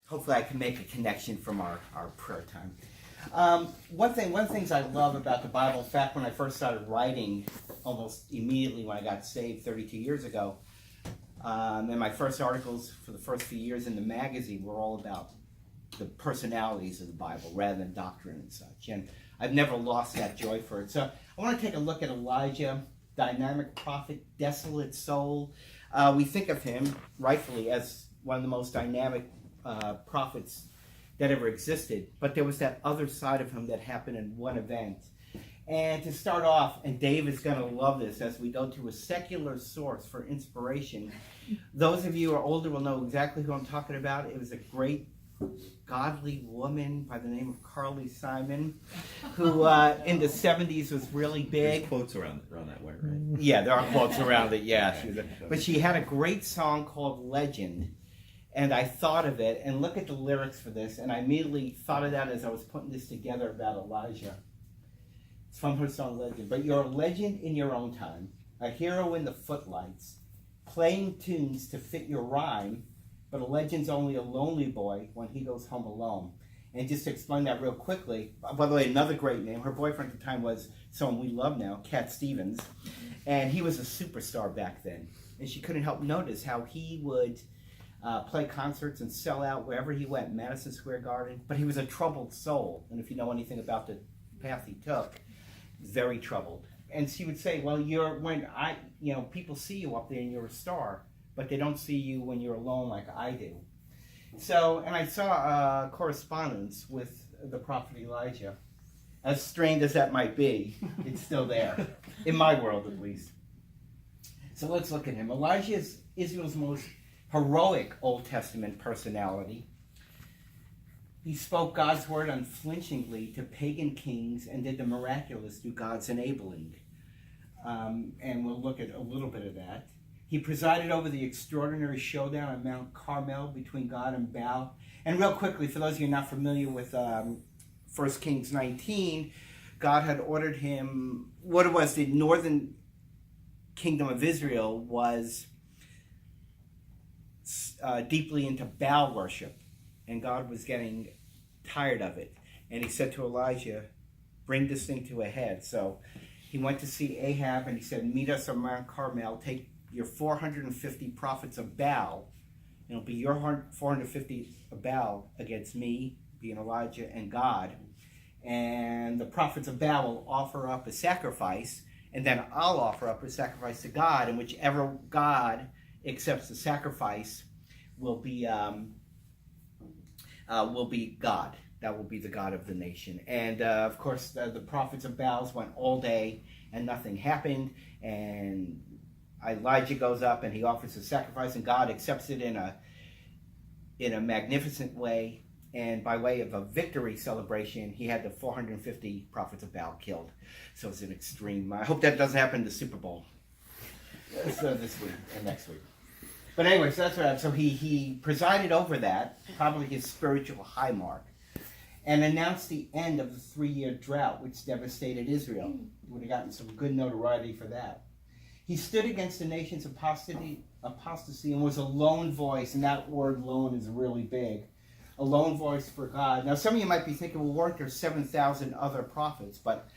hopefully I can make a connection from our prayer time. One of the things I love about the Bible, in fact, when I first started writing, almost immediately when I got saved 32 years ago, and my first articles for the first few years in the magazine were all about the personalities of the Bible rather than doctrine and such. And I've never lost that joy for it. So I want to take a look at Elijah, dynamic prophet, desolate soul. We think of him, rightfully, as one of the most dynamic prophets that ever existed. But there was that other side of him that happened in one event. And to start off, and Dave is going to love this as we go to a secular source for inspiration. Those of you who are older will know exactly who I'm talking about. It was a great godly woman by the name of Carly Simon, who in the 70s was really big. There's quotes around that way, right? Yeah, there are quotes around it, yeah. But she had a great song called Legend, and I thought of it, and look at the lyrics for this, and I immediately thought of that as I was putting this together about Elijah. It's from her song Legend. But you're a legend in your own time, a hero in the footlights, playing tunes to fit your rhyme, but a legend's only a lonely boy when he goes home alone. And just to explain that real quickly, by the way, another great name. Her boyfriend at the time was someone we love now, Cat Stevens. And he was a superstar back then. And she couldn't help notice how he would play concerts and sell out wherever he went, Madison Square Garden. But he was a troubled soul. And if you know anything about the path he took, very troubled. And she would say, well, people see you up there and you're a star, but they don't see you when you're alone like I do. So, and I saw correspondence with the prophet Elijah. As strained as that might be, it's still there, in my world at least. So let's look at him. Elijah is Israel's most heroic Old Testament personality. He spoke God's word unflinchingly to pagan kings and did the miraculous through God's enabling. And we'll look at a little bit of that. He presided over the extraordinary showdown on Mount Carmel between God and Baal. And real quickly, for those of you not familiar with 1 Kings 19, God had ordered him, what it was, the northern kingdom of Israel was deeply into Baal worship. And God was getting tired of it. And he said to Elijah, bring this thing to a head. So he went to see Ahab and he said, meet us on Mount Carmel, take your 450 prophets of Baal, and it'll be your 450 of Baal against me, being Elijah, and God. And the prophets of Baal will offer up a sacrifice, and then I'll offer up a sacrifice to God, and whichever God accepts the sacrifice will be God. That will be the God of the nation. And of course, the prophets of Baal went all day, and nothing happened, and Elijah goes up and he offers a sacrifice, and God accepts it in a magnificent way. And by way of a victory celebration, he had the 450 prophets of Baal killed. So it's an extreme. I hope that doesn't happen in the Super Bowl. So this week and next week. But anyway, so that's what happened. So he presided over that, probably his spiritual high mark, and announced the end of the 3-year drought which devastated Israel. He would have gotten some good notoriety for that. He stood against the nation's apostasy and was a lone voice, and that word lone is really big. A lone voice for God. Now some of you might be thinking, well, weren't there 7,000 other prophets? But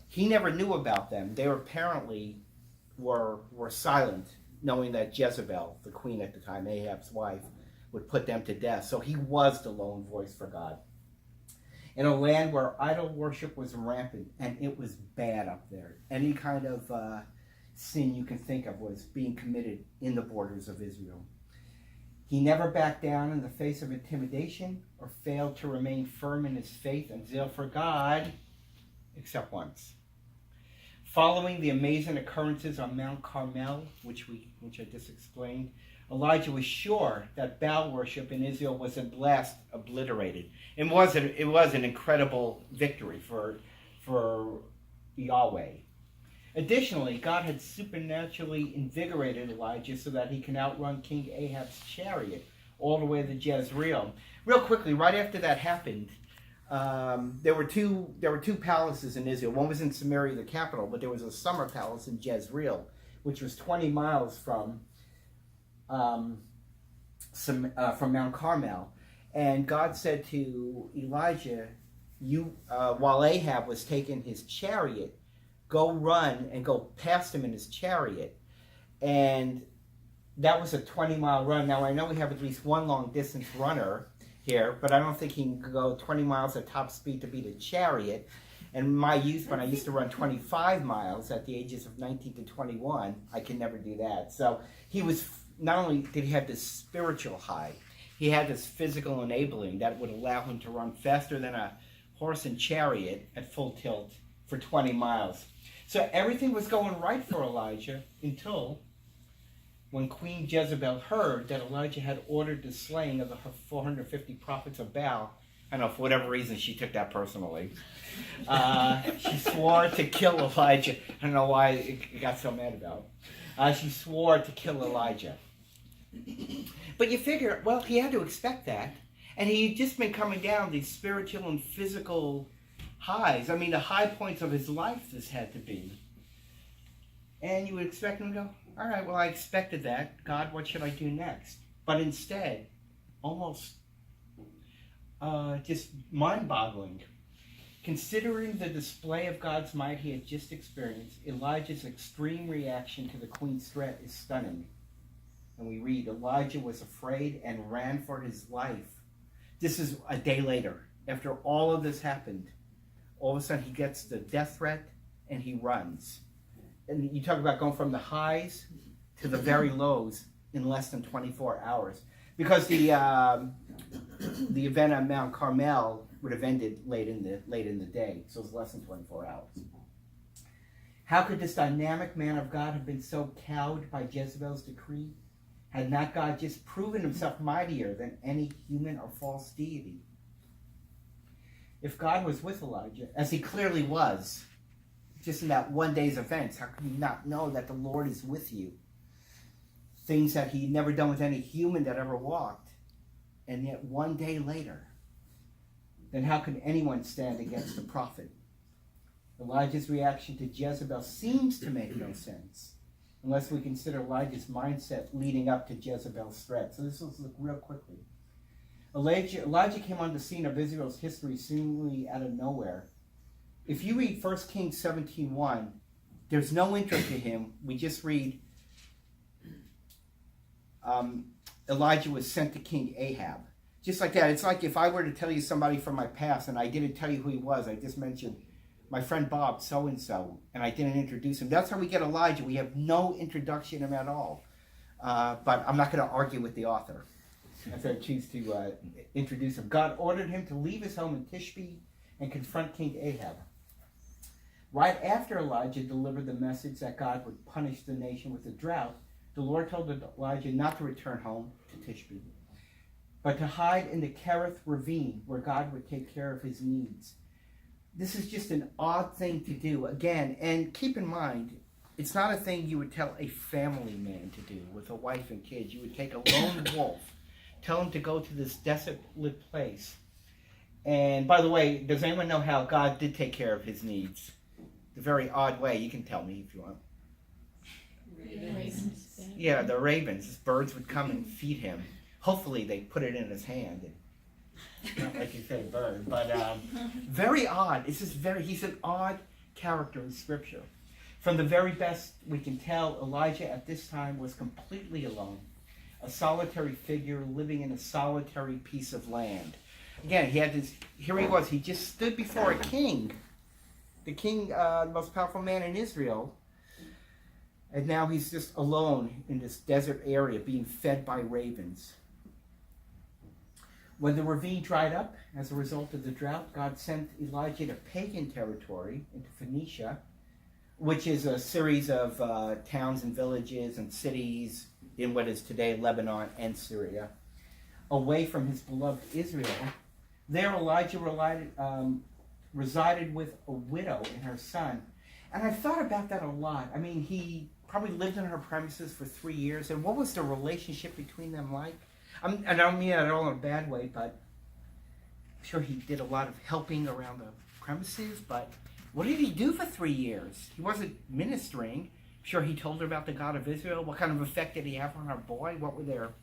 he never knew about them. They apparently were silent, knowing that Jezebel, the queen at the time, Ahab's wife, would put them to death. So he was the lone voice for God. In a land where idol worship was rampant, and it was bad up there. Any kind of sin you can think of was being committed in the borders of Israel. He never backed down in the face of intimidation or failed to remain firm in his faith and zeal for God, except once. Following the amazing occurrences on Mount Carmel, which I just explained, Elijah was sure that Baal worship in Israel was at last obliterated. It was an incredible victory for Yahweh. Additionally, God had supernaturally invigorated Elijah so that he can outrun King Ahab's chariot all the way to Jezreel. Real quickly, right after that happened, there were two palaces in Israel. One was in Samaria, the capital, but there was a summer palace in Jezreel, which was 20 miles from Mount Carmel. And God said to Elijah, while Ahab was taking his chariot, go run and go past him in his chariot. And that was a 20-mile run. Now, I know we have at least one long-distance runner here, but I don't think he can go 20 miles at top speed to beat a chariot. And in my youth, when I used to run 25 miles at the ages of 19 to 21, I could never do that. So he was, not only did he have this spiritual high, he had this physical enabling that would allow him to run faster than a horse and chariot at full tilt for 20 miles. So everything was going right for Elijah until when Queen Jezebel heard that Elijah had ordered the slaying of the 450 prophets of Baal. I don't know, for whatever reason, she took that personally. She swore to kill Elijah. I don't know why it got so mad about. She swore to kill Elijah. But you figure, well, he had to expect that. And he'd just been coming down these spiritual and physical highs. I mean, the high points of his life this had to be. And you would expect him to go, all right, well, I expected that. God, what should I do next? But instead, almost just mind-boggling. Considering the display of God's might he had just experienced, Elijah's extreme reaction to the queen's threat is stunning. And we read, Elijah was afraid and ran for his life. This is a day later. After all of this happened, all of a sudden he gets the death threat and he runs. And you talk about going from the highs to the very lows in less than 24 hours. Because the event on Mount Carmel would have ended late in the day, so it was less than 24 hours. How could this dynamic man of God have been so cowed by Jezebel's decree? Had not God just proven himself mightier than any human or false deity? If God was with Elijah, as he clearly was, just in that one day's events, how could you not know that the Lord is with you? Things that he'd never done with any human that ever walked. And yet one day later, then how could anyone stand against the prophet? Elijah's reaction to Jezebel seems to make no sense, unless we consider Elijah's mindset leading up to Jezebel's threat. So this will look real quickly. Elijah came on the scene of Israel's history seemingly out of nowhere. If you read 1 Kings 17:1, there's no intro to him. We just read Elijah was sent to King Ahab. Just like that. It's like if I were to tell you somebody from my past and I didn't tell you who he was. I just mentioned my friend Bob so-and-so, and I didn't introduce him. That's how we get Elijah. We have no introduction to him at all. But I'm not going to argue with the author. After I choose to introduce him. God ordered him to leave his home in Tishbe and confront King Ahab. Right after Elijah delivered the message that God would punish the nation with a drought, the Lord told Elijah not to return home to Tishbe, but to hide in the Kerith ravine where God would take care of his needs. This is just an odd thing to do, again, and keep in mind, it's not a thing you would tell a family man to do with a wife and kids. You would take a lone wolf, tell him to go to this desolate place. And by the way, does anyone know how God did take care of his needs? A very odd way. You can tell me if you want. Ravens. Yeah, the ravens. Birds would come and feed him. Hopefully they put it in his hand. And, not like you say bird, but very odd. He's an odd character in Scripture. From the very best we can tell, Elijah at this time was completely alone. A solitary figure living in a solitary piece of land. Again, here he was. He just stood before a king. The king, the most powerful man in Israel. And now he's just alone in this desert area being fed by ravens. When the ravine dried up as a result of the drought, God sent Elijah to pagan territory, into Phoenicia, which is a series of towns and villages and cities in what is today Lebanon and Syria, away from his beloved Israel. There Elijah resided with a widow and her son. And I've thought about that a lot. I mean, he probably lived on her premises for 3 years. And what was the relationship between them like? I don't mean that at all in a bad way, but I'm sure he did a lot of helping around the premises. But what did he do for 3 years? He wasn't ministering. I'm sure he told her about the God of Israel. What kind of effect did he have on our boy? What were their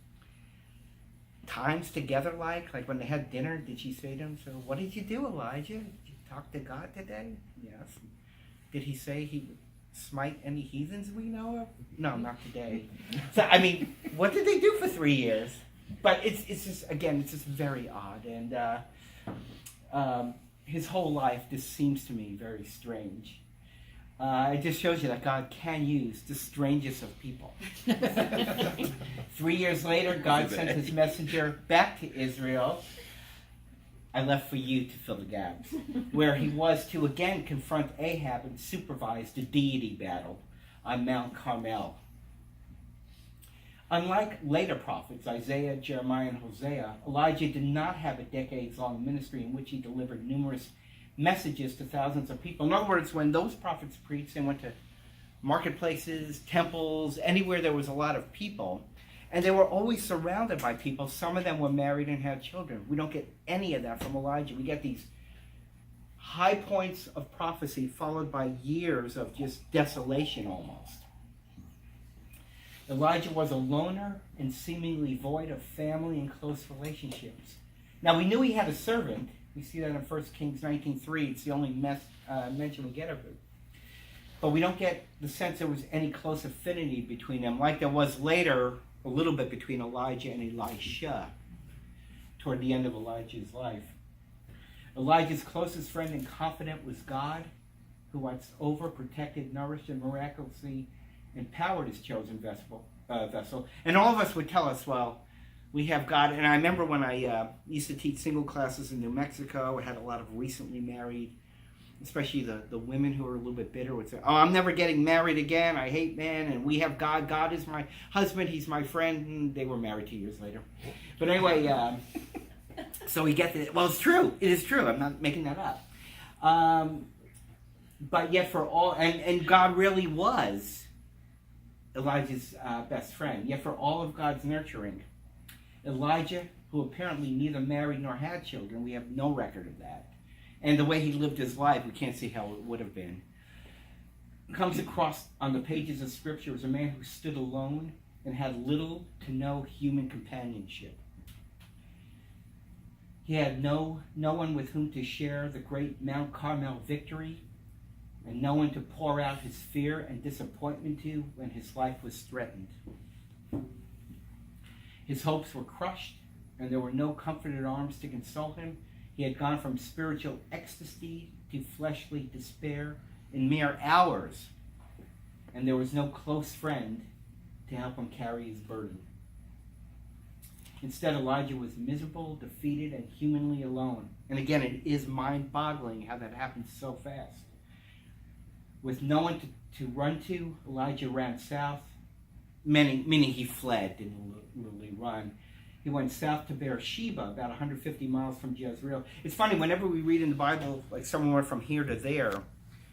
times together like when they had dinner? Did she say to him, so what did you do, Elijah? Did you talk to God today? Yes. Did he say he would smite any heathens we know of? No, not today. So, I mean, what did they do for 3 years? But it's just, again, it's just very odd. And his whole life just seems to me very strange. It just shows you that God can use the strangest of people. 3 years later, God sent his messenger back to Israel. I left for you to fill the gaps. Where he was to again confront Ahab and supervise the deity battle on Mount Carmel. Unlike later prophets, Isaiah, Jeremiah, and Hosea, Elijah did not have a decades-long ministry in which he delivered numerous messages to thousands of people. In other words, when those prophets preached, they went to marketplaces, temples, anywhere there was a lot of people, and they were always surrounded by people. Some of them were married and had children. We don't get any of that from Elijah. We get these high points of prophecy followed by years of just desolation almost. Elijah was a loner and seemingly void of family and close relationships. Now, we knew he had a servant. We see that in 1 Kings 19:3. It's the only mention we get of it. But we don't get the sense there was any close affinity between them, like there was later a little bit between Elijah and Elisha toward the end of Elijah's life. Elijah's closest friend and confidant was God, who once protected, nourished, and miraculously empowered his chosen vessel. And all of us would tell us, well, we have God. And I remember when I used to teach single classes in New Mexico, I had a lot of recently married, especially the women who are a little bit bitter would say, oh, I'm never getting married again. I hate men. And we have God. God is my husband. He's my friend. And they were married 2 years later. But anyway, so we get that. Well, it's true. It is true. I'm not making that up. But yet for all, and God really was Elijah's best friend. Yet for all of God's nurturing, Elijah, who apparently neither married nor had children, we have no record of that. And the way he lived his life, we can't see how it would have been. Comes across on the pages of Scripture as a man who stood alone and had little to no human companionship. He had no one with whom to share the great Mount Carmel victory, and no one to pour out his fear and disappointment to when his life was threatened. His hopes were crushed, and there were no comforted arms to console him. He had gone from spiritual ecstasy to fleshly despair in mere hours, and there was no close friend to help him carry his burden. Instead, Elijah was miserable, defeated, and humanly alone. And again, it is mind-boggling how that happened so fast. With no one to run to, Elijah ran south, meaning he fled, didn't literally run. He went south to Beersheba, about 150 miles from Jezreel. It's funny, whenever we read in the Bible, like someone went from here to there,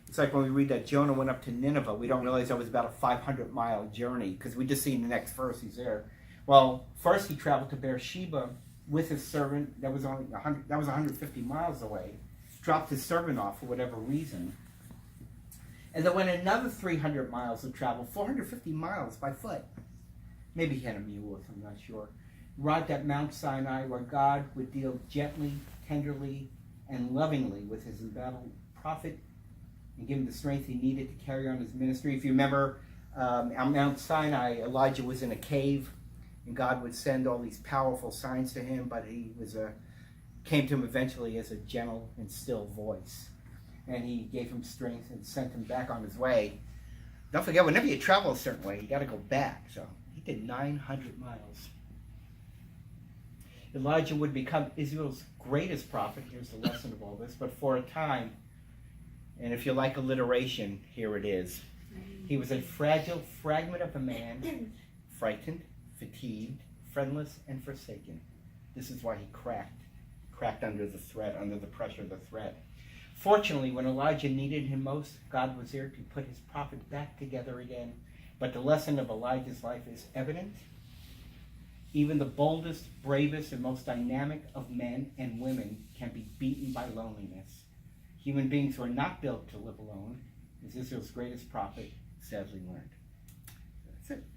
it's like when we read that Jonah went up to Nineveh, we don't realize that was about a 500-mile journey, because we just see in the next verse he's there. Well, first he traveled to Beersheba with his servant. That was 150 miles away. Dropped his servant off for whatever reason. And then went another 300 miles of travel, 450 miles by foot. Maybe he had a mule with him, I'm not sure. Arrived at Mount Sinai, where God would deal gently, tenderly, and lovingly with his embattled prophet and give him the strength he needed to carry on his ministry. If you remember, on Mount Sinai, Elijah was in a cave, and God would send all these powerful signs to him, but he came to him eventually as a gentle and still voice. And he gave him strength and sent him back on his way. Don't forget, whenever you travel a certain way, you got to go back. So he did 900 miles. Elijah would become Israel's greatest prophet. Here's the lesson of all this. But for a time, and if you like alliteration, here it is. He was a fragile fragment of a man, frightened, fatigued, friendless, and forsaken. This is why he cracked under the threat, under the pressure of the threat. Fortunately, when Elijah needed him most, God was there to put his prophet back together again. But the lesson of Elijah's life is evident. Even the boldest, bravest, and most dynamic of men and women can be beaten by loneliness. Human beings were not built to live alone, as Israel's greatest prophet sadly learned. That's it.